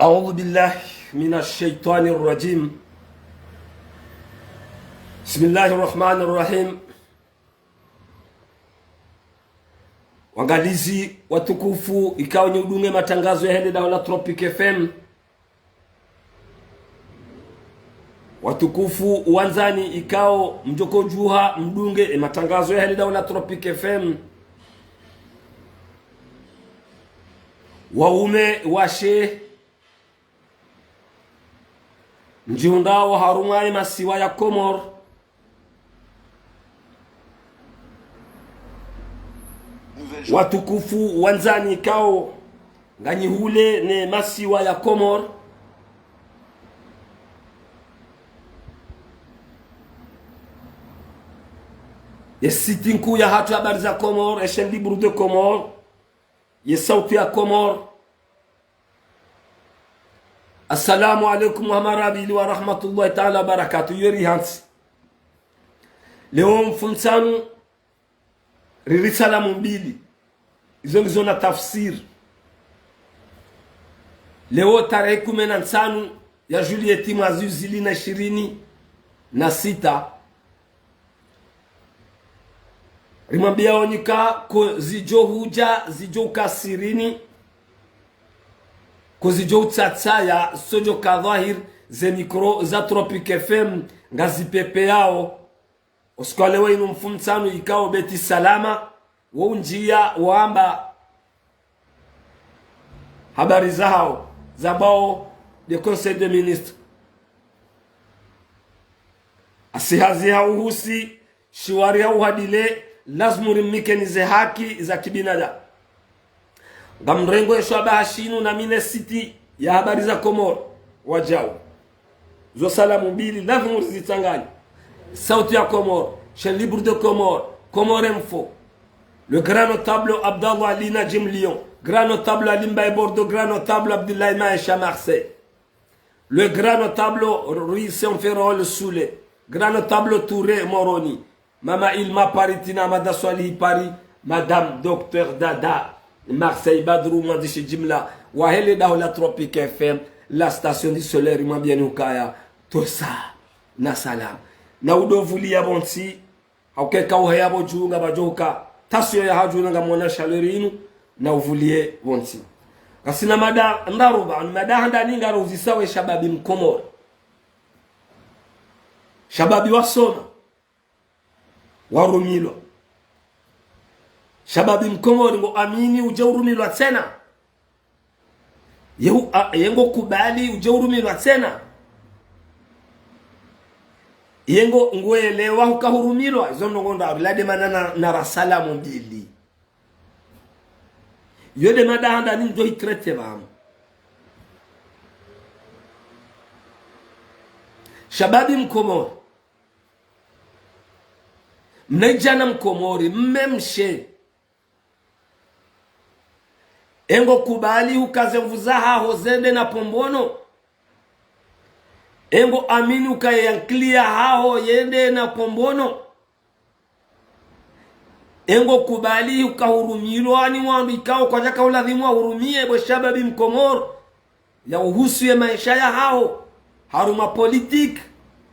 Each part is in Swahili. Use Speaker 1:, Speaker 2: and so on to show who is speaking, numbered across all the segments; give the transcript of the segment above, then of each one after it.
Speaker 1: أعوذ بالله من الشيطان الرجيم. بسم الله الرحمن الرحيم. Wangalizi watukufu, ikao ni udunge matangazo ya hende daula Tropic FM. Watukufu uwanzani, ikao mjoko juha mdunge matangazo ya hende daula Tropic FM. Waume washe mjiundao harumai masiwa ya Komor. Watukufu wanzani kao nganyihule ne masiwa ya Komor. Yesiti nkuu ya hatu habari za Komor, eshen libru de Komor, yesauti ya Komor. Assalamu alaikum wa marabili wa rahmatullahi ta'ala barakatuh. Yeri hansi leo mfumsanu ririsalamu mbili izo nizo na tafsir. Leo tarehe 15 ya Julieti mwezi 2026 rimwambia onyika ko zijo huja zijo kasirini kuzijo utsatsaya sojo kadhahir ze mikro za Tropic FM ngazi pepe yao oskale wenu mfumtsano ikao beti salama wo njia waamba habari zao zabao de conseil de ministre asihazi hauhusi shiwari hauhadile lazmu rimikenize haki za kibinadamu. Gamrengo ya shwaba hashinu na mine city ya habari za Komor wajao zo salamu mbili lazmu zitangani sauti ya Komor, chaîne libre de Komor, Komor Info, le grand notable Abdallah Ali Najim Lyon, grand notable Ali Mbaye Bordeaux, grand notable Abdoulaye Maïcha Marseille, le grand notable Rui Saint-Ferrol Soule, grand notable Touré Moroni, Mama Ilma Paritina Madaswali Paris, Madame Docteur Dada Marseille Badrou Mandishi Jimla, Wahele Daoula Tropic FM, la station du soleil Mabienou-Kaya, tout ça, na salam. Na udovuli ya bonsi, haukeka uhaya bojunga bajoka, tasyo ya hajuna nga mwana shalerinu, na uvulie bonsi. Kasina mada ndaruba, mada handa ninga rozisawe shababi mkomori. Shababi wasoma, warumilo. Shababi mkomori ngo amini uje urumilo tena. Yengo kubali uje urumilo tena. Yengo ngwelewa hukahurumilwa izo ndongonda bilade manana na rasalamu mbili yode madahanda ni ndo itrete bamu shababi mkomori mnejana mkomori mmemshe engo kubali hukaze mvuzaha hozede na pombono engo amini ukayanklia hao yende na pombono engo kubali ukahurumilwa ni wandu ikao kwa jaka uladhimu wa hurumie bwe shababi mkomoro ya uhusu ya maisha ya hao haruma politik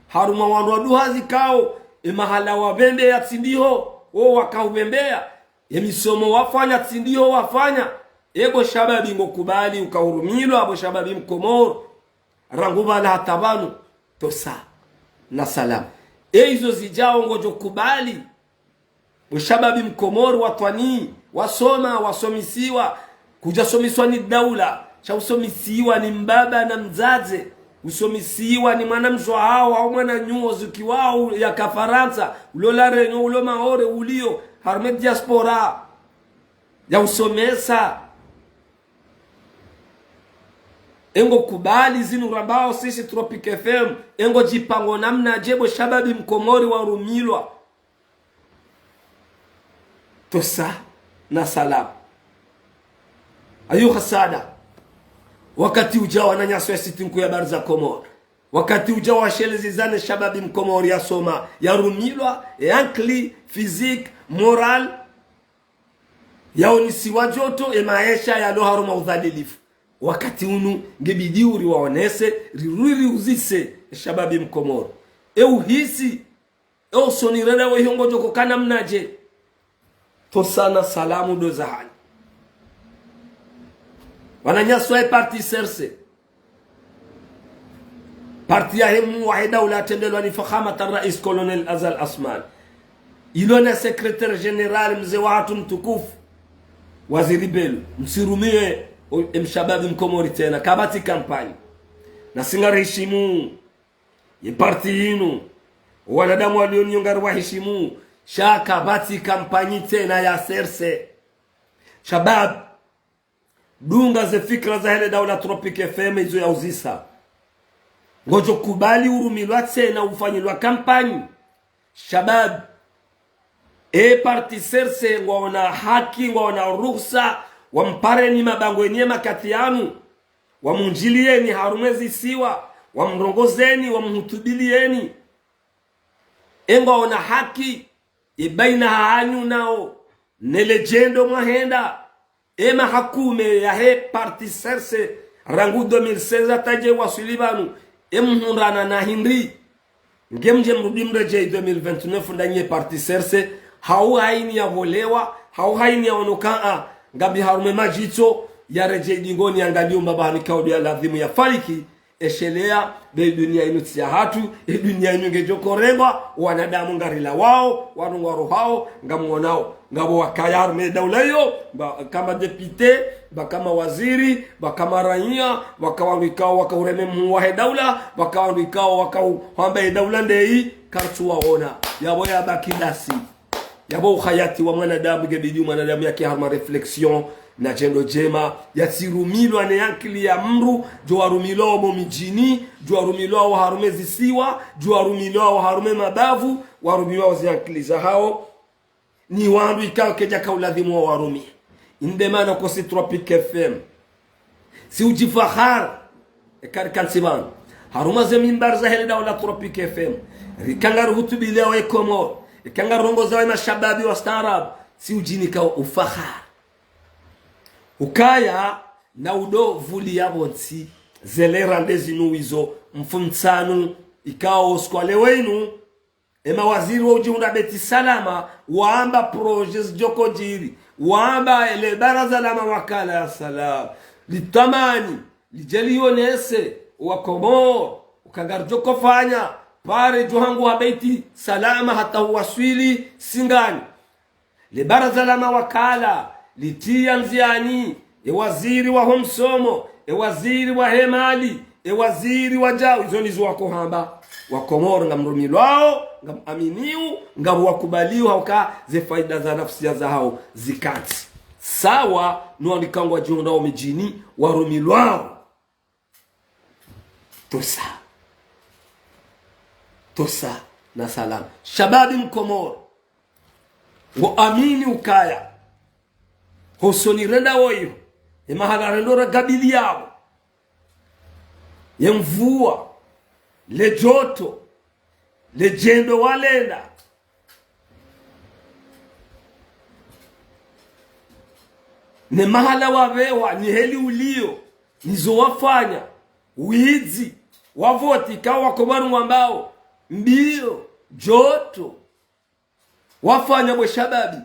Speaker 1: haruma wandu waduhazi kao mahala wabembe ya tsindiho o wakaubembea misomo wafanya tsindiho wafanya ego shababi ngo kubali ukahurumilwa bwe shababi mkomoro ranguba la tabanu tosa na salam hizo zijao ngojo kubali ushababi mkomori watwani wasoma wasomisiwa kujasomiswa ni daula cha usomisiwa ni mbaba na mzaze usomisiwa ni mwanamzwa hao au mwana nyuo zikiwao ya kafaransa ulola renyo ulo maore ulio harme diaspora ya usomesa engo kubali zinu rambao sisi Tropic FM engo jipango namna jebo shababi mkomori wa rumilwa tosa na salam ayu khasada wakati ujawa na nyaso ya sitinku ya barza Komor wakati ujawa shelezi zane shababi mkomori ya soma ya rumilwa yankli physique moral ya onisiwa joto maisha ya loharu maudhalilifu wakati unu ngebidi uri waonese riruri uzise shababi mkomoro uhisi sonirera we hongo joko kana mnaje to sana salamu do zahani wananyaswa parti serse parti ya hemu wahida ula tendelwa ni fakhamat rais colonel Azal Asman ilona secretaire general mzee wa watu mtukufu waziri Belu msirumie mshababi mkomori tena kabati kampani na singarishimu ye parti yinu wanadamu walionyongari wahishimu shaka bati kampani tena ya serse shabab dunga ze fikra za hele daula Tropic FM hizo ya uzisa ngojo kubali urumilwa tena ufanyilwa kampani shabab parti serse ngwaona haki ngwaona ruhusa wampareni mabango nyema kati yanu wamunjilieni harumezi siwa wamrongozeni wamhutubilieni ngwaona haki ibaina hanyu nao nelejendo mwahenda hakume ya he parti serse rangu 2016 ataje wasulibanu mhurana na hindri ngemje mrudi mreje 2029 ndanye parti serse hau haini ya volewa hau haini ya onokaa ngabi harume majito ya reje dingoni angalio mbabani kaudi ya ladhimu ya faliki eshelea be dunia inu tia hatu dunia inu ngejokorengwa wanadamu ngarila wao warungwaro hao ngamuonao ngabo wakayar me daula yo kama depute kama waziri kama raia wakawikao wakaureme muwahe daula wakawikao wakawamba daula ndei kartu waona yabo ya bakidasi yabo khayati wa mwanadamu gebidi mwanadamu yake harma reflexion na jendo jema yatirumilwa ne yankili ya mru jo warumilwa mo mijini jo warumilwa wa harume zisiwa jo warumilwa wa harume mabavu warumilwa ziankili za hao ni wandu ikao keja kauladhimu wa warumi indemana ko si Tropic FM si ujifahar ekar siban haruma ze minbar za hele daula Tropic FM rikangar hutubi leo ekomo ikangar rongo za mashababi wa starab si ujini kao ufahar ukaya na udo vuli yabonsi zele randezi nuizo mfuntsanu ikao skwale wenu waziri wa ujiunda beti salama waamba project joko jiri waamba ele baraza la mawakala ya salam litamani lijelionese wakomo ukagarjoko fanya pare johangu wa beti salama hata waswili singani le baraza la mawakala litia mziani waziri wa homsomo waziri wa hemali waziri wa jao hizo nizo wako hamba wakomoro ngamrumilwao ngamaminiu ngabwakubaliwa hauka ze faida za nafsi za hao zikati sawa nuandikangwa jiondao mijini warumilwao tosa na salam shababi mkomoro wa amini ukaya hosoni renda woyo mahala rendora gabili yao yemvua le joto le jendo walenda ne mahala wavewa ni heli ulio nizo wafanya uizi wavoti kawa kobaru ambao mbio joto wafanya bwe shababi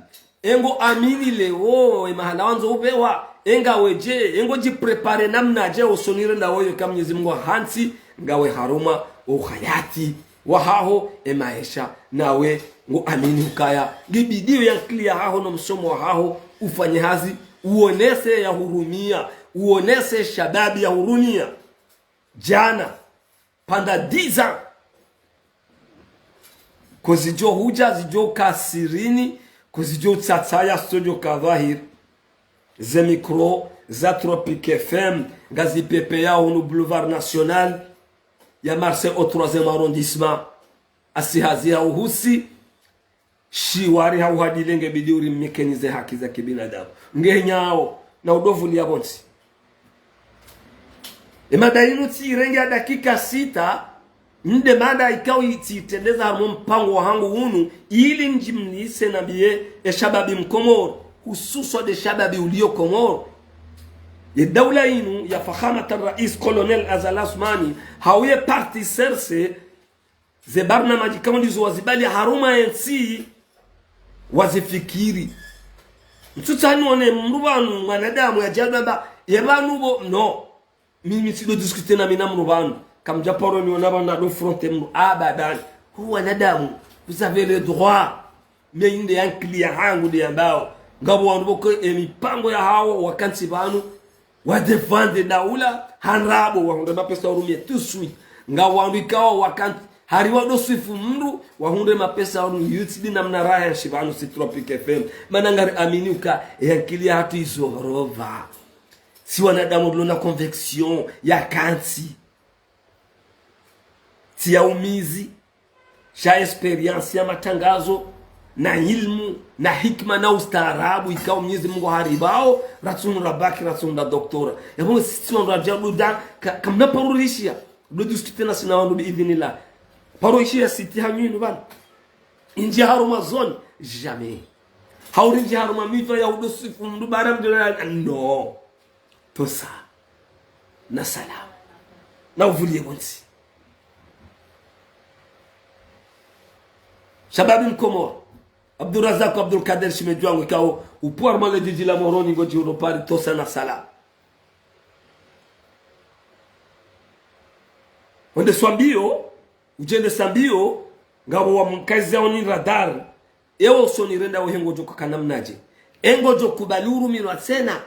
Speaker 1: engo amini leo mahala wanzo uvewa enga weje engo jiprepare namna je usonire na woyo kama Mwenyezi Mungu hansi ngawe haruma ukhayati wahaho maisha nawe ngo amini ukaya gibidio ya clear haho no msomo wa haho ufanye hazi uonese ya hurumia uonese shababi ya hurumia jana panda diza kozijo huja zijo kasirini kozijo tsatsaya studio kadhahir ze micro za Tropic FM gazi pepe yao no boulevard national ya Marseille au 3e arrondissement asihazia uhusi shiwari hauhadilenge bidiuri mmekenize haki za kibinadamu ngenyao na udovu ya bonsi madainu tirenge ya dakika 6 nde mada ikao ititendeza harmo mpango wangu hunu ili njimlise na biye shababi mkomoro hususo de shababi ulio komoro ya dawla inu ya fakhamata rais colonel Azal Asmani hauye parti serse ze barnamaji kama ndizo wazibali haruma NC wazifikiri mtutani one mrubanu mwanadamu ya jadaba yebanu bo no mimi sido discuter na mina mrubanu kam japoro ni onaba na do fronte mru abadan huwa nadamu vous avez le droit mais inde yan client hangu de ambao ngabo wandubo ko emipango ya hawo wakansi banu wa defendre daula hanrabo wahunde mapesa urumie tout suite ngabo wandikawa wakansi hariwa do swifu mru wahunde mapesa urumie yutidi na mnaraha ya shibanu si Tropic FM manangari aminuka yankilia hatu iso horova si wanadamu dlo na convection ya kansi si ya umizi sha experience ya matangazo na ilmu na hikma na ustaarabu ikao Mwenyezi Mungu haribao ratsunu rabaki ratsunu da doktora yabo sisi ndo ajabu da kamna parurishia do discuter na sina wandu biidhnillah parurishia siti haminu bana inji haruma zone jamais haurinji haruma mito ya udusifu mdu baram de no tosa na salam na uvulie bonsi shababi mkomoro Abdulrazak Abdul Kader Shimejwangu kao upuar male jiji la moroni ngoji unopari tosa na sala wende swambio ujende sambio ngabo wa mkazi yao ni radar ewo soni renda wahengo joko kanamnaje engo joko baluru mirwa tena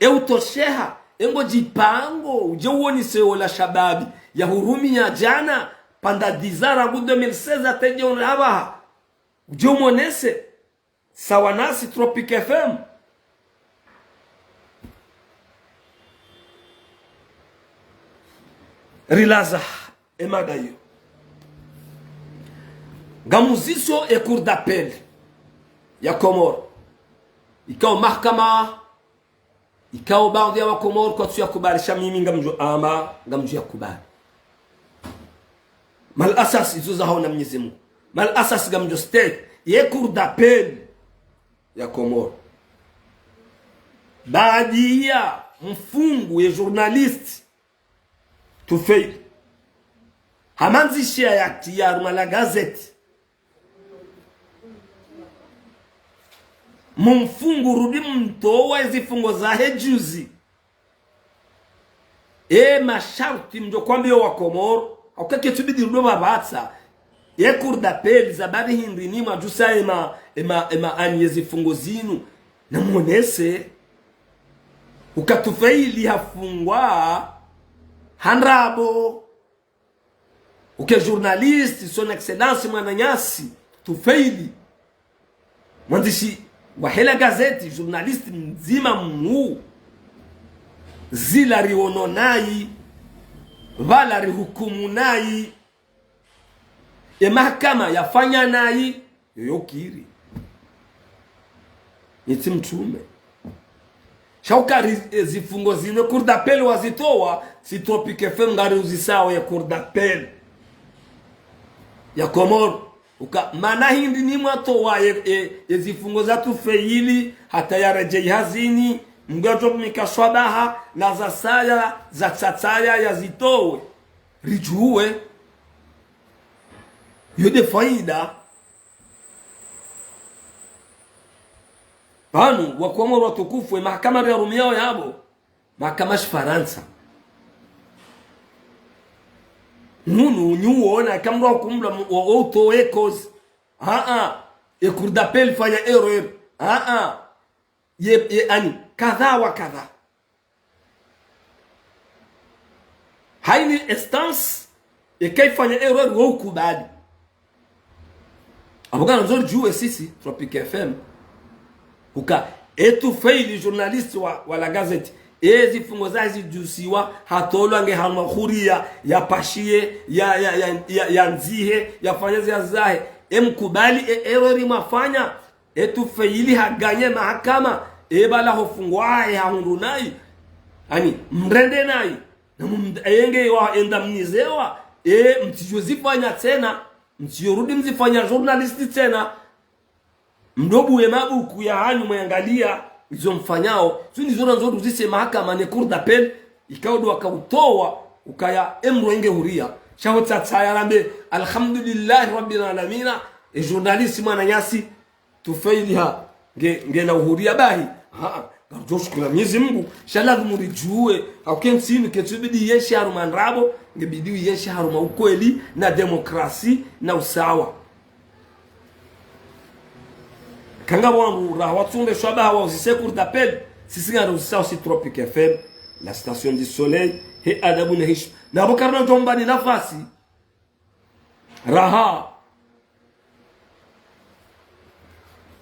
Speaker 1: ewo tosheha engo jipango uje uoni seo la shababi ya hurumi ya jana panda dizara gu 2016 ateje unaba uje umonese sawa nasi Tropic FM rilaza emadayo gamuziso e cour d'appel ya Komoro ikao mahakama ikao baadhi ya Komoro kwa tuya kubarisha mimi ngamju ama ngamju ya kubali mal asas izo za haona Mwenyezi Mungu mal asas ngamju state ye cour d'appel ya Komoro baadhi ya mfungu ya journalist tufei hamanzishia ya tiyar mala gazeti mumfungu rudi mtowa izifungo za hejuzi masharti mjo kwambio wa Komoro haukake tubidi rudo mabatsa ye cour d'appel za badi hindi ni majusa ema anyezi fungo zinu na monese ukatufeili hafungwa hanrabo uke journaliste son excellence mwananyasi tufeili mwandishi wa hela gazeti journaliste mzima muu zila riono nai vala rihukumu nai mahakama yafanya nai yoyokiri niti mtume shauka zifungo zine cour d'appel wazitowa si Tropic FM ngari uzisawa ya cour d'appel ya Komoro uka mana hindi ni mwatowa zifungo za tufeili hata ya rejei hazini mgato mikaswabaha na za saya za tsatsaya ya zitowe rijuwe yode faida banu wa Komoro watukufu mahakama ya rumiao yabo mahakama Faransa nunu nyuona kamro kumla auto ecos e cour d'appel fanya erreur ye ani kadha wa kadha haini instance e kaifanya erreur wo kubadi abogana nzori juwe sisi Tropic FM uka etu faili journalist wa la gazette zifungo zazi jusiwa hatolo ange hamahuria ya pashie ya nzihe ya fanyazi ya zahe mkubali errori mafanya etu faili haganye mahakama bala hofungwae hahundunai ani mrende nai na mende wa endamnizewa mtijozifanya tena mtiyorudi mzifanya journalisti tena mdobu mabuku ya hanyu mwangalia izo mfanyao zuni zona nzoru zise mahakama ne cour d'appel ikaudo wakautoa ukaya emro inge huria shaho tsaya lambe alhamdulillah rabbil alamin e journaliste mwana nyasi tufailiha nge na uhuria bahi Joshukura Mwenyezi Mungu shala murijue aukensini ketubidi yeshi haruma nrabo ngebidi yeshi haruma ukweli na demokrasi na usawa kanga wangu rawatunde shaba wa usise cour d'appel sisi ngaro usisa aussi Tropique FM la station du soleil he adabu na heshima na bokarna jomba ni nafasi raha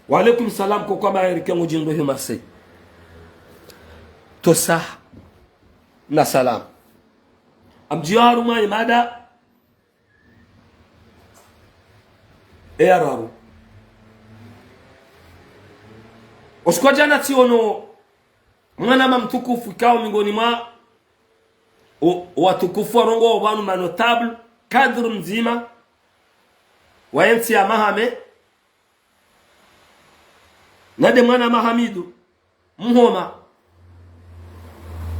Speaker 1: wa alaikum salam kwa kwa Amerika mujindo he Marseille tosa na salam amjiaru mai mada eraru oskwa jana tiono mwana mamtukufu kao mingoni mwa watukufu warongo wanu manotable kadru mzima wa enzi ya Mahame nade mwana Mahamidu Mhoma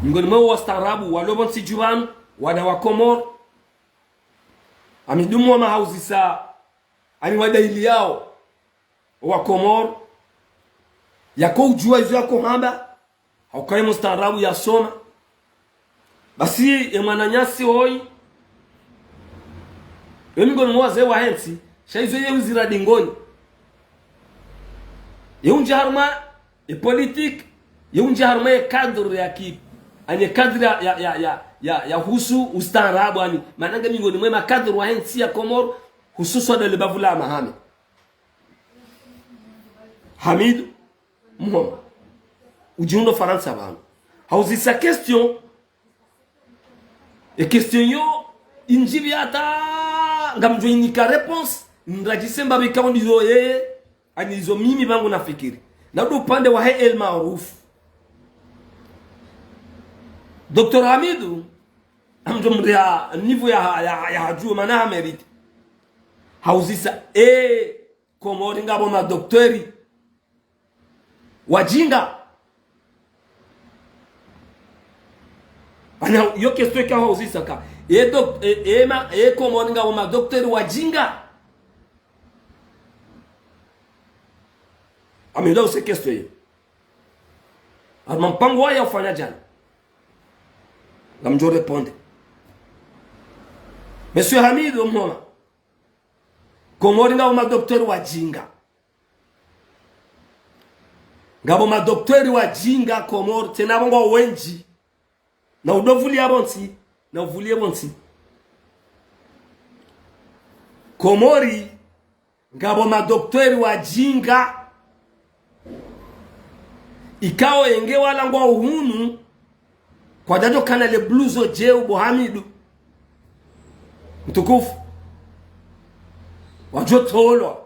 Speaker 1: mingoni mwa wastaarabu walobon sijuan wana wa Komor amidumu wa mahauzisa ani wadaili yao wa Komor yako ujua izo yako hamba haukai mustaarabu ya soma basi mwananyasi hoi mingoni mwa wazee wa hensi shaizo ye uzira dingoni yeunja harma e politique yeunja harma e cadre ya ki ani cadre ya husu ustaarabu ani mananga mingoni mwa cadre wa hensi ya Komor hususan de lebavula Mahame Hamid Mhoma ujiundo Faransa bana hauzi sa question e question yo injibi ata ngamjo inika réponse ndajisemba bikawo ndizo ani hizo mimi bangu nafikiri na ndo upande wa el maarufu Dr. Hamidu amjomria niveau ya haju mana amerite hauzisa Komori ngabo ma doktori wajinga ana yo question ka hauzisa ka Komori ngabo ma doktori wajinga amenda use question armampango ya ufanya jana ngamjo répondre Monsieur Hamidu Mhoma Komori ngabo ma doktori wajinga ngabo ma doktori wajinga Komori tena bongo wenji na udovuli abonsi na uvulie bonsi Komori ngabo ma doktori wajinga ikao enge wala ngwa uhunu kwa jajo kana le bluzo jeu Bohamidu mtukufu wajotolo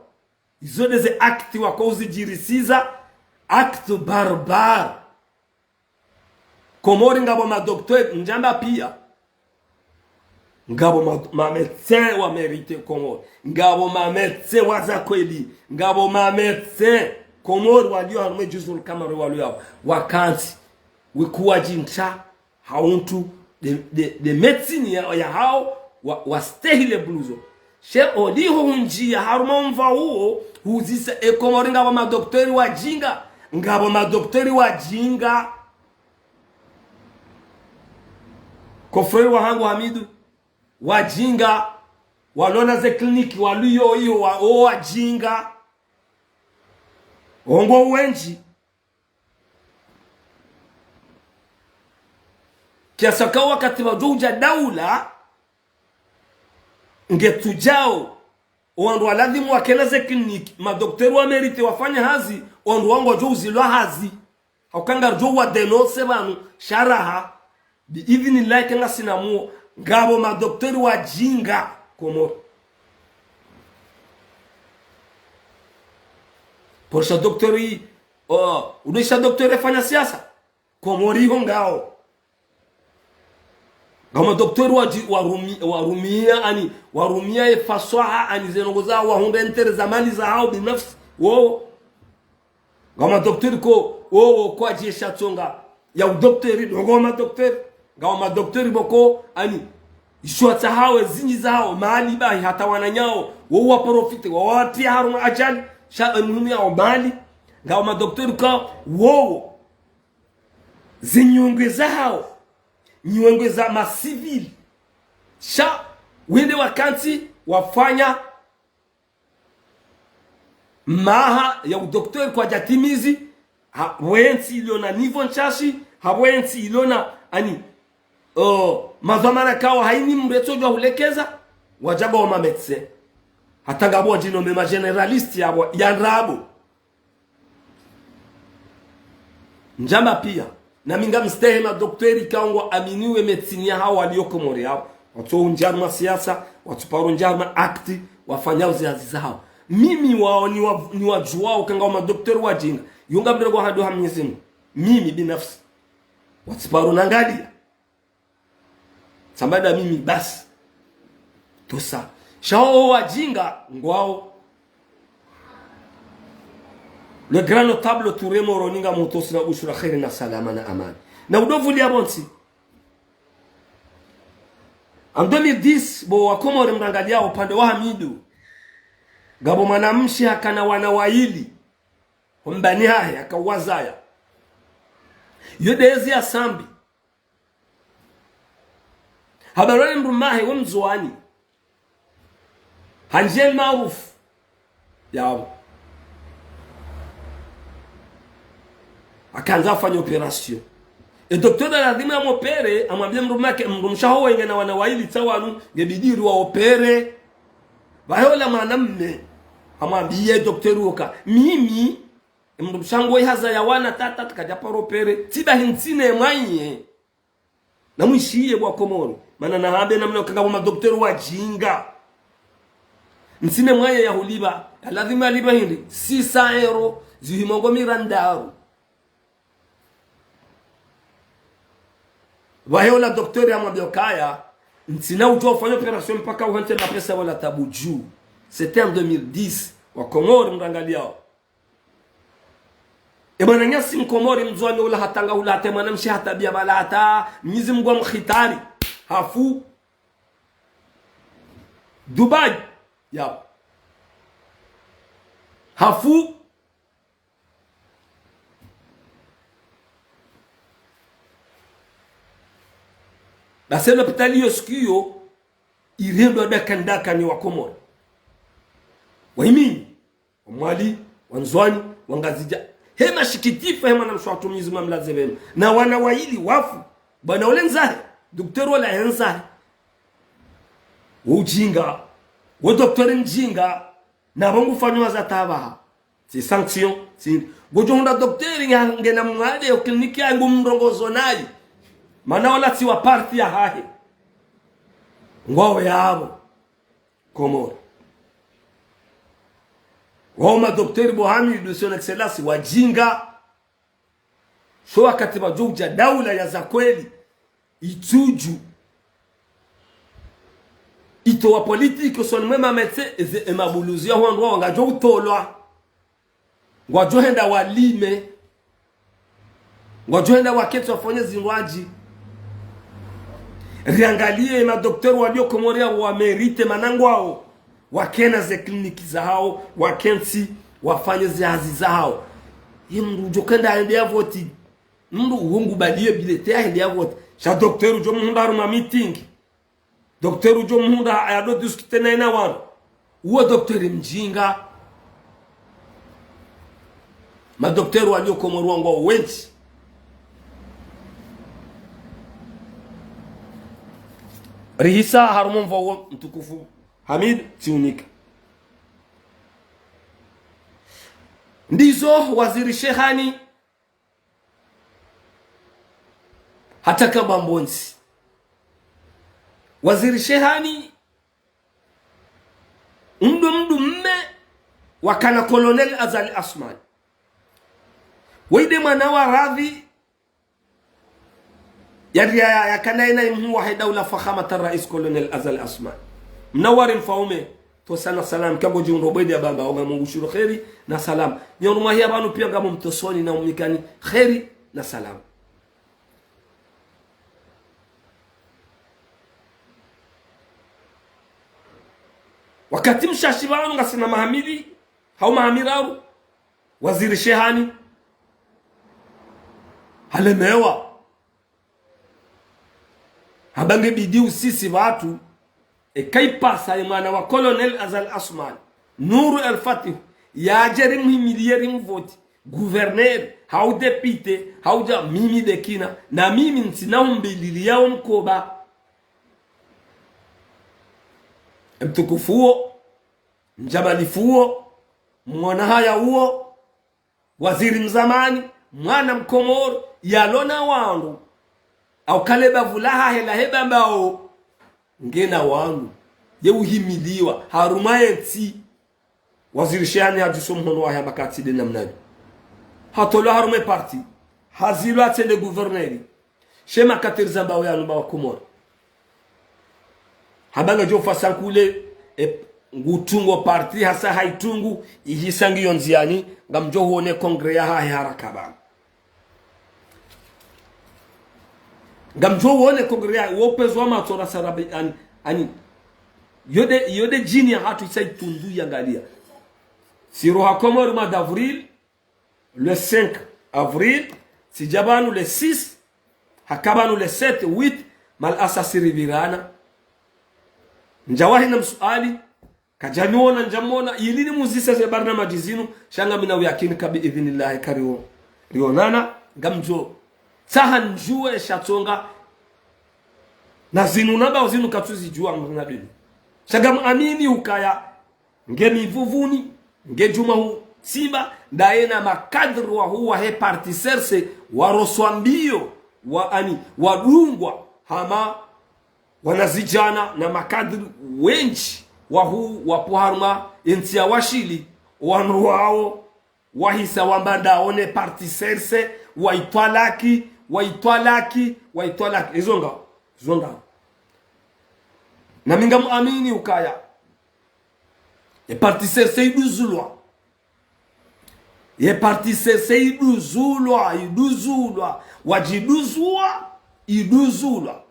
Speaker 1: izo deze acti wakozi jirisiza acte barbar Komori ngabo ma docteur njamba pia ngabo ma médecin wa mérite Komori ngabo ma médecin waza kweli ngabo ma médecin Komori walio harume juzul kamari walio wakansi wikuwa jincha hauntu de medicine ya hao wa stehile bluzo she oliho hunjia haruma mva huo huzisa Komori ngabo ma doktori wajinga ngabo ma doktori wajinga kofreri wa hangu Hamidu wajinga walona ze kliniki waluyo hiyo wajinga ongo wenji kiasa kwa wakati wajuja daula ngetujao wandu waladhimu wakeleze kliniki madoktori wa merite wafanya hazi wandu wangu wajo uzilwa hazi haukanga rjo wa denose banu sharaha bi idhini like nga sinamuo ngabo madoktori wa jinga Komori Porsha doktori unaisha doktori fanya siasa Komori hongao ngama doktori warumia ani warumia fasaha ani zenongoza wa hunde inter zamani za hao binafsi wo ngama doktori ko o kwa jesha tonga ya udokteri dogo ma dokteri ngao ma dokteri boko ani ishwata hawe zinyi zao mali bahi hata wananyao wo profite wo watia haruma ajali sha muhimu ya mali ngao ma dokteri ka wo zinyongwe zao nyongwe za ma civil sha wende wakati wafanya maha ya udokteri kwa jatimizi wensi iliona nivo nchashi wensi iliona ani mazamana kawa haini mreto jwa hulekeza wajaba wa mametse hata ngabo jino mema generalist ya nrabo njama pia na minga mstehe ma dokteri kaungwa aminiwe medicine ya hao walioko mori hao watu unjarma siasa watu paro unjarma akti wafanyao ziazi zao mimi wao ni wajuao kanga ma dokteri wajinga yunga mrego hado hamnyezimu mimi binafsi watu paro nangalia sambada mimi basi tosa shao wajinga ngwao le grand notable Touré Moroninga motosi na ushura khairi na salama na amani na udovu lia bonsi en 2010 bo wakomore mrangalia upande wa Hamidu gabo mwanamshi hakana wanawaili mbani haya akawazaya yodezi ya sambi habarani mrumahe wemzwani hanjel maruf yao akaanza kufanya operation e docteur lazima amopere amwambie mrumake mrumshaho wenge na wanawaili tawanu ngebidiri wa opere bayola mwanamme amwambie docteur woka mimi mrumshango haza ya wana tata tukaja para opere tiba hintine mwanye na mwishiye bwa komoro mana na habe namna kanga ma docteur wa jinga nsine mwaye ya huliba lazima liba hindi 600 euro zihimongo mirandaru waheola doktori amwambia kaya ntina ujo ufanya operation mpaka uhente na pesa wala tabuju. C'était en 2010 wa Komori mrangalia ebana nyasi mkomori mzwani ula hatanga ula hatemana mshi hatabia balata mizi mgwa mkhitari hafu Dubai ya hafu basema pitali yoskio irendo dakandaka ni wa Komori waimini wamwali wanzwani wangazija hema shikitifa hema na mshwatu mizima mlazebema na wana waili wafu bwana ole nzahe daktari wala enzahe ujinga wo daktari njinga na bongo fanywa za tabaha si sanction si gojo honda daktari ngena mwade yo kliniki yangu mrongozo nayi mana wala ti wa parti ya hahe ngwawe yabo Komori wama daktari Bohami de son excellence wajinga so wakati bajuja daula ya za kweli ituju ito wa politiki son mema metse eze mabuluzi ya hondwa wangajo utolwa ngwajo henda walime ngwajo henda waketu wafanye zinwaji riangalie ma daktari walio Komori wa merite manangwao wakena ze kliniki zao wakensi wafanye ziazi zao yimru jokenda aende avoti mndu uongu balie bilete aende avoti sha daktari jo munda ruma meeting daktari jo munda ayado discuter na ina wana uwa daktari mjinga ma daktari walio Komori wangu wenchi rihisa harumon vawo mtukufu Hamid Tiunika ndizo waziri Shehani hata kama mbonzi waziri Shehani mdu mme wakana Colonel Azali Asmani waide manawa radhi ya kana ina imhu wahida ula fakhamata rais Colonel Azali Asmani منور مفهومه to sana salam kango jiundo bwedi ya bamba onga Mungu shuru kheri na salam nyono mahia banu pia ngamo mtosoni na umikani kheri na salam. Wakati mshashi banu ngasina mahamili hau mahamiraru waziri shehani halemewa habange bidi usisi watu ekaipasa imana wa Colonel Azal Asman Nuru El Fatih ya jeri muhimilieri mvoti gouverneur hau depute hau ja mimi dekina na mimi ntina umbilili yao mkoba mtukufuo mjabalifuo mwana haya huo waziri mzamani mwana mkomoro yalona wangu au kaleba vulaha hela heba mbao ngena wangu ye uhimiliwa harumayensi waziri shani hajusomhono wa heba katide namnani hatolo harume parti hazilu atende gouverneri shema katirza mbao ya numba wa komoro habanga jofa sankule ngutungo parti hasa haitungu ihisangi yonziani ngamjo huone kongre ya hae harakaba ngamjo huone kongre ya uopezo wa matora sarabi ani yode jini ya hatu isai tundu ya ngalia siroha komoro ma d'avril le 5 avril sijabanu le 6 hakabanu le 7 8 mal asasiri virana njawahi na msuali kajaniona njamona yilini muzisa ze barnamaji zinu shanga mina yakini kabi idhinillahi kariwo rionana ngamjo saha njue shatonga na zinu naba uzinu katuzi jua mnabili shanga muamini ukaya ngemi vuvuni ngejuma hu simba ndaena makadru wa huwa he partiserse waroswambio wa ani wadungwa hama wanazijana na makadri wenchi wahu wapuharma entia washili wanu wao wahisa wambanda one partiserse waitwalaki zonga na minga muamini ukaya ye partiserse iduzulwa wajiduzulwa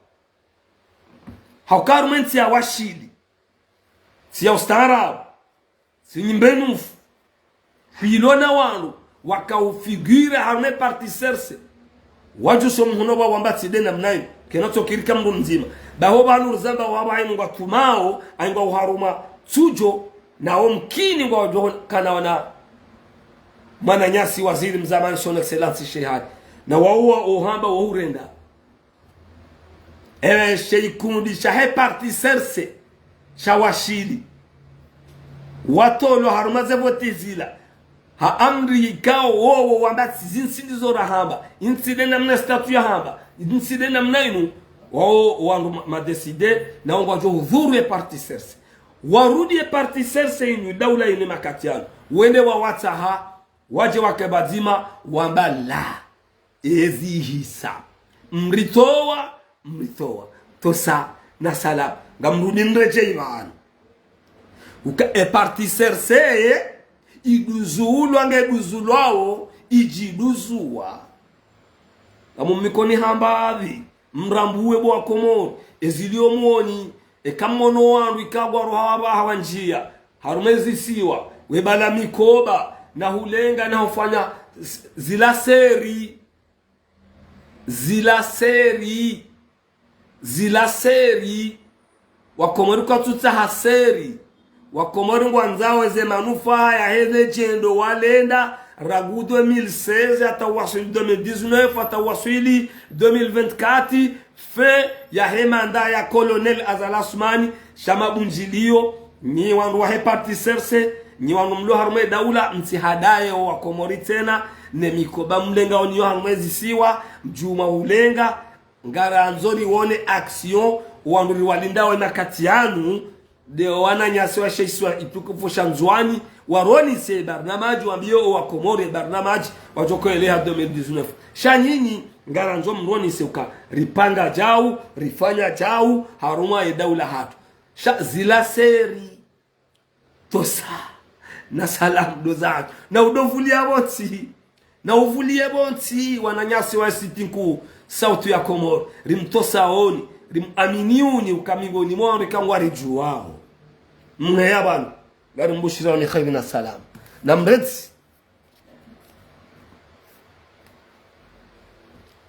Speaker 1: haukarumenti ya washili si ya ustaarabu si nyimbenufu filona wanu wakaufigure harume partiserse waju somuhunoba wambati dena mnayi kenato kirika mru mzima baho banu ruzamba wabayi nga tumao ainga uharuma tujo na omkini nga wajoho kana wana mana nyasi waziri mzamani son excellence shehadi na waua uhamba wahurenda ewe sheikundi shahe partiserse shawashili watolo harumaze votizila ha amri ikao wowo wambati zinsidi zora hamba inside namna statu ya hamba inside namna inu wao wangu madeside na wangu wajo udhuru partiserse warudi partiserse inu daula inu makatiano wende wa wataha waje wakebadima wambala ezi hisa mritowa tosa na sala ngamrudi nreje imani uka partiserse iduzulwa ngeduzulwao ijiduzua ngamumikoni hambavi mrambuwe bwa komoro ezilio muoni kamono wandu ikagwa rohaba hawanjia harumezi siwa webala mikoba na hulenga na hufanya zila seri wakomori kwa tuta haseri wakomori ngwanzawe ze manufaa ya heze jendo walenda ragu 2016 hata wasili 2019 hata wasili 2024 fe ya hemanda ya Colonel Azal Asmani shama bunjilio ni wandu wa partiserse ni wandu mlo harume daula mtihadaye wa komori tena ne mikoba mlenga onyo harumezi siwa mjuma ulenga ngara nzori wone action wandu walinda wa makatianu de wana nyasi wa sheiswa itukufu shanzwani waroni se barnamaji wambio wa komori barnamaji wajoko eleha 2019 shanyini ngara nzo mroni se uka ripanga jau rifanya jau haruma ya daula hatu zila seri tosa na salam dozak na udovulia bonti na uvulie bonti wananyasi wa sitinku sauti ya Komoro rimtosa oni rim aminiuni ukamingoni mwao kangwari juwao mnaya bana gari mbushira ni khairi na salam na mrezi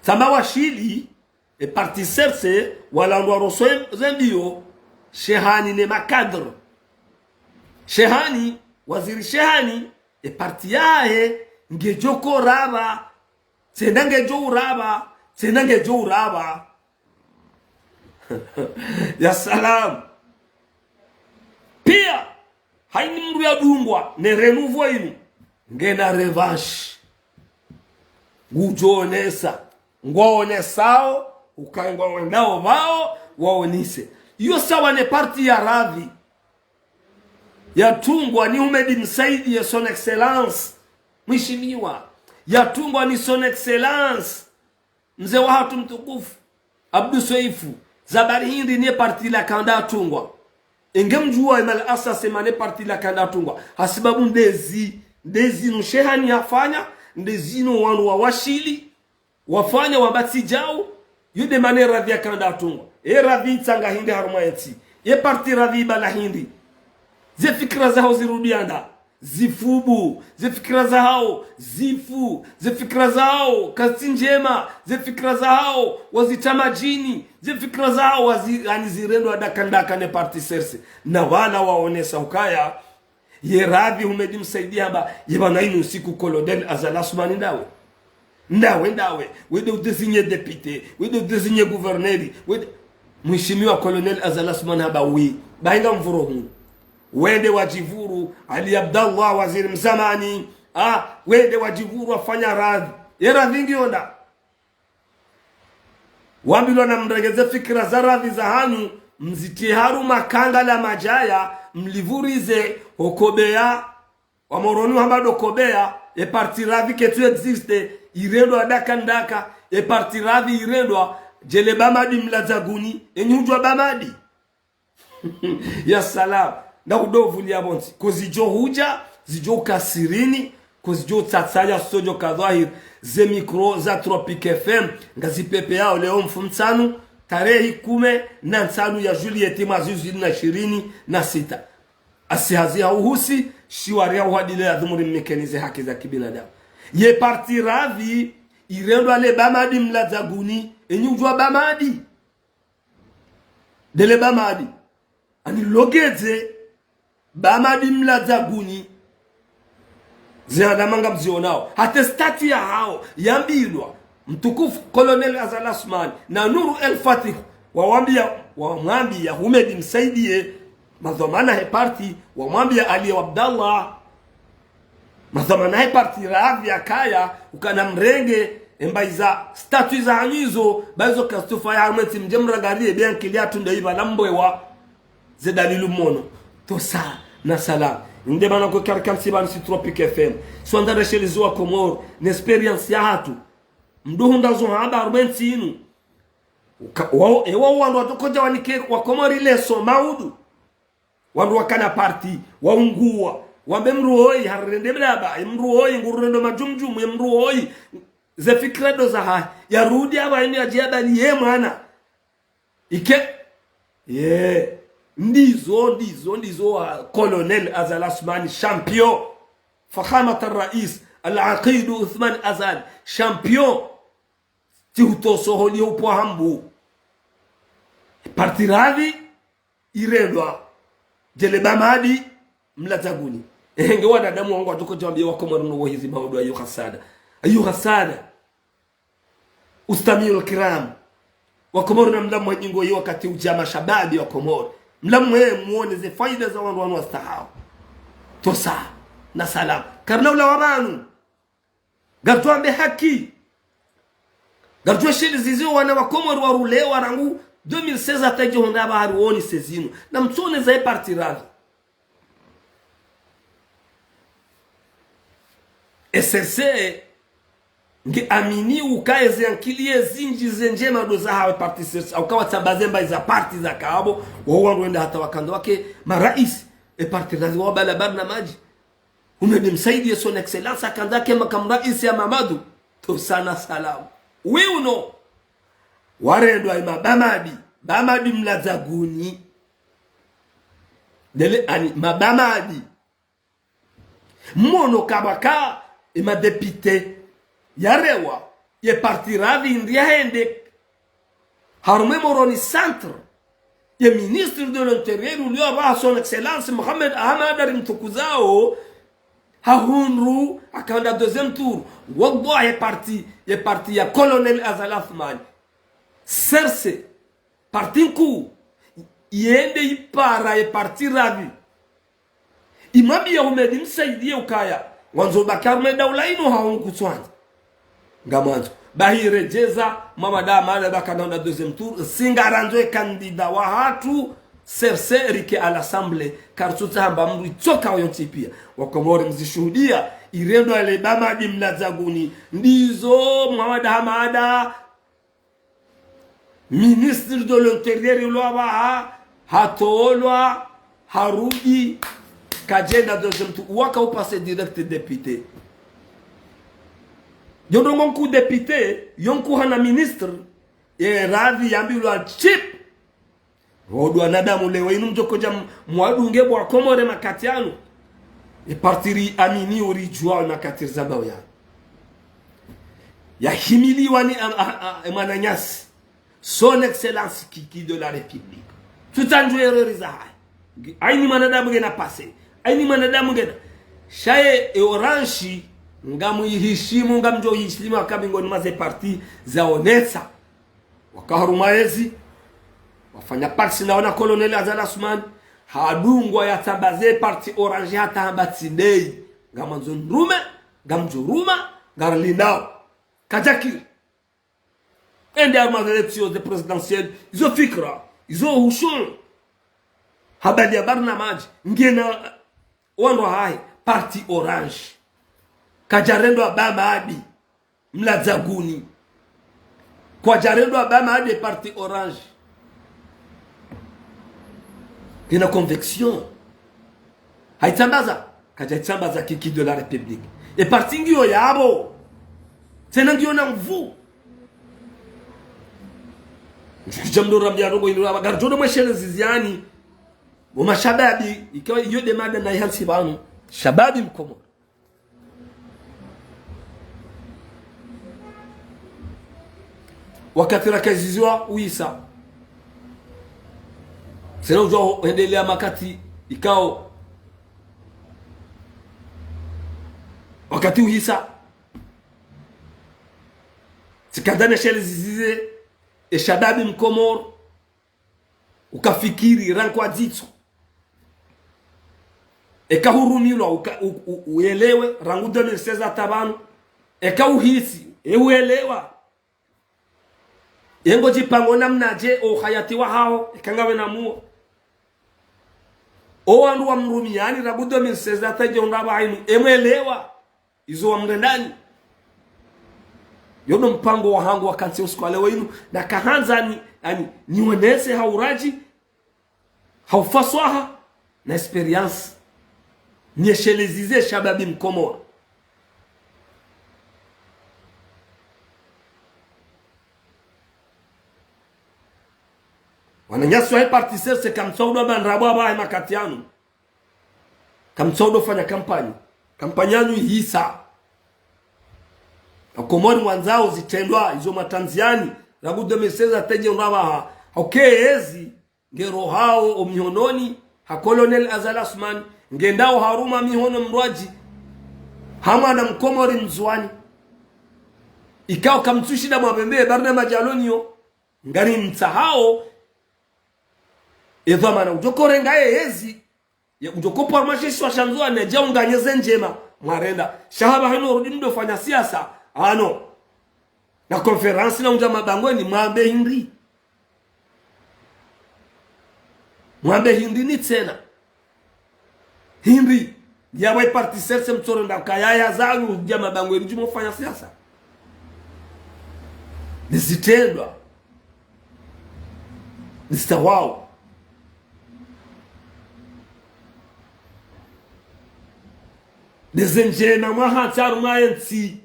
Speaker 1: Samba washili e parti serse wala ndo rosoem zembio Shehani ne makadr Shehani waziri Shehani e parti yae ngejoko raba senange jo uraba ya salam pia haini mru ya dungwa ne renouveau inu ngena revanche ngujonesa ngwaonesao ukaengwa wendao wao waonise iyo sawa ne parti ya radhi yatungwa ni Umedi Msaidi ya son excellence mheshimiwa yatungwa ni son excellence mzee wa hatu mtukufu Abdou Sweifu Zabari hindi ni parti la kanda tungwa engemjua imal asase mane parti la kanda tungwa hasibabu ndezi no Shehani yafanya ndezi no wanu wa washili wafanya wabati jao yude mane radhi ya kanda tungwa radhi tsanga hindi haruma yeti parti radhi bala hindi ze fikra zao zirudianda zifubu ze fikra zao zifu ze fikra zao kasi njema ze fikra zao wazitamajini ze fikra zao zirendo adakandaka ne parti serse na wala waonesa ukaya ye radhi Umedi Msaidi haba yebana inu siku Colonel Azal Assoumani ndawe wede udesinye député wede udesinye gouverneur wede mheshimiwa Colonel Azal Assoumani haba bainga mvuro huu wende wajivuru Ali Abdallah waziri mzamani wende wajivuru wafanya radhi radhi ngionda wambilo na mregeze fikra za radhi za hanu mzitie haru makanga la majaya mlivurize okobea wamoronu hambado kobea parti radhi ketu existe irendo adaka ndaka parti radhi irendo jele bamadi mlazaguni enyujwa bamadi ya salam na udovulia bonti kozijo huja zijo kasirini kozijo tsatsaya sojo kadhahir ze mikro za Tropic FM ngazipepe yao leo mfumtsanu tarehe 15 ya Juliet mazuzi na 26 asihazia uhusi shiwaria uhadile ya dhumuri mmekenize haki za kibinadamu ye parti radhi irendo ale bamadi mlazaguni enyujwa bamadi dele bamadi ani logeze bamadi mlazaguni ziadamanga mzionao hata statu ya hao yambilwa mtukufu Colonel Azal Assoumani na Nuru El Fatih wamwambia Umedi Msaidie madhamana he parti wamwambia Ali Abdallah madhamana he parti radhi ya kaya ukana mrenge embaiza statu za hanyizo baizo kastufa ya ameti mjemra garie bien kilia tunde iba lambwewa ze dalilu mono tosa na salam inde bana ko karkal siban si Tropic FM so ndara shelizo wa Komoro na experience ya hatu mduhunda zo haba armenti inu wao wandu watokoja wanike wa Komoro ile so maudu wandu wakana parti waungua wambemruoi harende blaba imruoi ngurendo majumjum imruoi ze fikrado za yarudi aba ini ajaba ni ye mwana ike ndizo Colonel Azal Assoumani champion fakhamat الرئيس العقيد Uthman Azal champion tiutoso holi upo hambu parti radhi iredwa jele bamadi mlataguni nge wadadamu wangu atukojaambia wako marunu wa hizi maudu ayu hasada ustamil kiram wa Komoro na mlamu wajingo yi wakati ujama shababi wa Komoro mlamu muone ze faida za wanu wastahao tosa na salam karnaula wabanu gartuambe haki gartuwa shili ziziyo wana wa Komoro warule warangu 2016 ataji honda bahari woni sezinu na mtone za parti radhi SRC nge amini ukaeze ankilie zinji zenjema doza hawe parti au kawa tabazemba za parti za kaabo wao wanaenda hata wakando wake marais parti radhi wa bala barnamaji umemsaidia son excellence akandake makamu rais ya Mamadu to sana salamu we uno warendwa bamadi mlazaguni dele ani mabamadi mono kabaka député yarewa ye parti radhi ndia hende harume moroni centre ye ministre de l'intérieur ulio ba son excellence Mohamed Ahmad Arimtukuzao hahunru akanda deuxième tour wogbo ye parti ya colonel Azal Athmani serse parti ku yende ipara ye parti radhi imami ya umedi msaidie ukaya wanzo bakarme daulaino haunkutswanza ngamanzo bahirejeza mamada mala bakana deuxième tour singaranzo kandida wa hatu serse rike à l'assemblée kartuta hamba mru choka yontipia wakomori mzishuhudia irendo ale bamadi mlazaguni ndizo mamada hamada ministre de l'intérieur ulwa hatolwa harudi kajenda deuxième tour waka ou passer direct député yondongo ku député yonku hana ministre e radhi yambilwa chip rodo anadamu lewe inu mjokoja mwadunge bwa komore makatiano e partiri amini orijua makatiri zabao ya himiliwa ni mananyasi son excellence kiki de la république tout anjou erroriza hai aini manadamu gena passe aini manadamu gena shaye e orange ngamu yihishimu ngamjo yishlimu akabingoni maze parti za onesa wakaharumaezi wafanya parti naona colonel Azal Athmani hadungwa ya tabaze parti orange hata hambatsidei ngamanzo nrume ngamjuruma ngarlinao kajakir ende arma élections de présidentielles izo fikra izo hushun habali ya barnamaji ngena wando hai parti orange kajarendo abama adi mlazaguni kwa jarendo abama adi parti orange ina conviction haitambaza kajatambaza kiki de la république et parti ngio yabo tena ngio na mvu jamdo rambia rogo inu agarjodo mashele ziziani wa shababi ikawa hiyo demanda na yansi banu shababi mkomo wakati rakaziziwa uisa sena ujo endelea makati ikao wakati uisa sikadane shele zizize e shababi mkomoro ukafikiri rankwa dzitso ekahurumilwa uelewe rangu 2016 tabanu ekauhisi uelewa yengo jipango namnaje o hayati wa hao ekangawe namuo o andu wa mrumiani rangu 2016 ataje undaba ainu emwelewa izo wa mrendani yono mpango wa hangu wa kansi usikwale wenu na kahanza niwenese hauraji haufaswaha na experience nieshelezize shababi mkomora wananyaswa hii parti serse kamsaudo banrabwa ba makatianu kamsaudo fanya kampanyanu hisa akomori mwanzao zitendwa izo matanziani ragu 2016 ateje unaba okezi ngero hao omihononi ha colonel Azal Athmani ngendao haruma mihono mrwaji hama na mkomori mzwani ikao kamtushida mwabembe barna majalonio ngari mtsahao edho mana ujokore ngaye hezi ya ujokopa mashishi wa shanzua neja unganyeze njema mwarenda shahaba hino rudi ndo fanya siasa ano na konferansi na unja mabangweni mwambe hindi ni tena hindi yawe parti serse mtoro nda kayaya zangu unja mabangweni jumo fanya siasa nisitendwa nisitawao dezenje na mwaha charu mayensi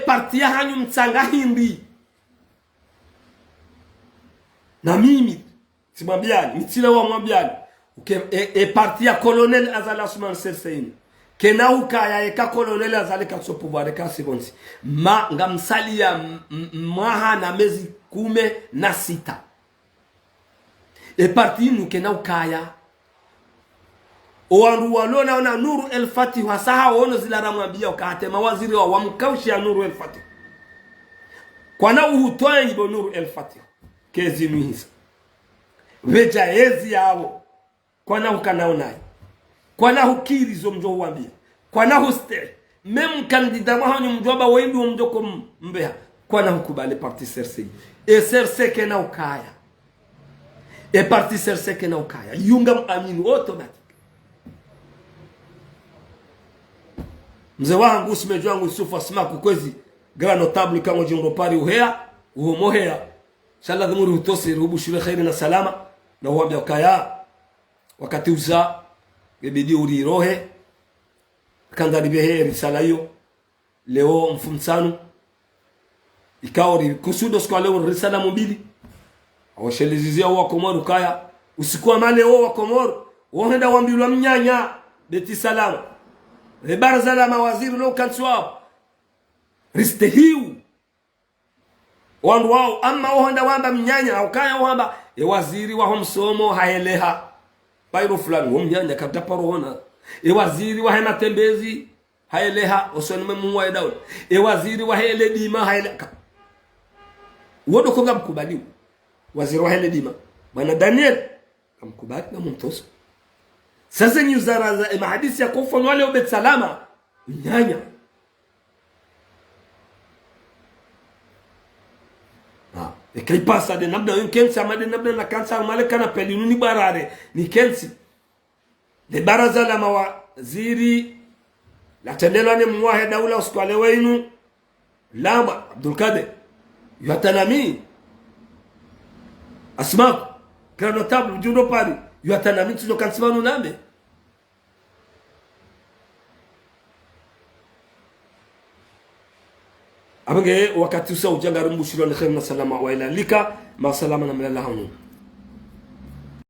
Speaker 1: partia hanyu mtsanga hindi na mimi simwambiani mtila wa mwambiani partia colonel azala Ousmane Serseine kena ukaya eka colonel azale katso pouvoir ka sebonsi ma ngamsali ya mwaha na mezi 16 parti nu kena ukaya oandu walona ona Nuru El Fatih wasaha ono zilara mwambia ukate mawaziri wa wamkaushi ya Nuru El Fatih kwana uhutoa nyibo Nuru El Fatih kezi nuhisa veja ezi yao kwana ukanao naye kwana hukiri zo mjo huambia kwana huste mem kandida mwahanyu mjoba wendu mjoko mbeha kwana hukubale parti Serse Serse kena ukaya parti Serse kena ukaya yunga aminu automatic mzee wangu usimejo wangu Yusufu Smaku kwezi grand notable kama jimbo pari uhea uhomohea shala dhumuri utosi rubu shule khairi na salama na huambia ukaya wakati uza gebidi uri rohe kandari behe risala hiyo leo mfumsanu ikaori kusudo kwa leo risala mbili awashelizizia wa Komoro kaya usikuwa male wa Komoro waenda wambilwa mnyanya beti salama baraza la mawaziri lo kanswa riste hiu wandu wao ama waenda wamba mnyanya au kaya wamba waziri wa homsomo haeleha bairo fulani wo mnyanya kabda parona waziri wa hema tembezi haeleha osonme muwa daud waziri wa hele dima haeleha wodo ko ngamkubaliwa waziri wa hele dima bwana Daniel kamkubali na mumtoso sasa ni zaraza mahadisi ya kufanya wale ubet salama mnyanya kai pasa de nabda un kensi amade nabda na kansa maleka na pelinu ni barare ni kensi de baraza la mawaziri la tendelo ni mwahe daula uskwale wenu lama Abdul Kader yatanami Asmaku grand notable juno pari yatanami tuzo kansimanu nambe abage wakati usa ujanga rumbushiro le khair na salama wa ila lika ma salama na mala hanu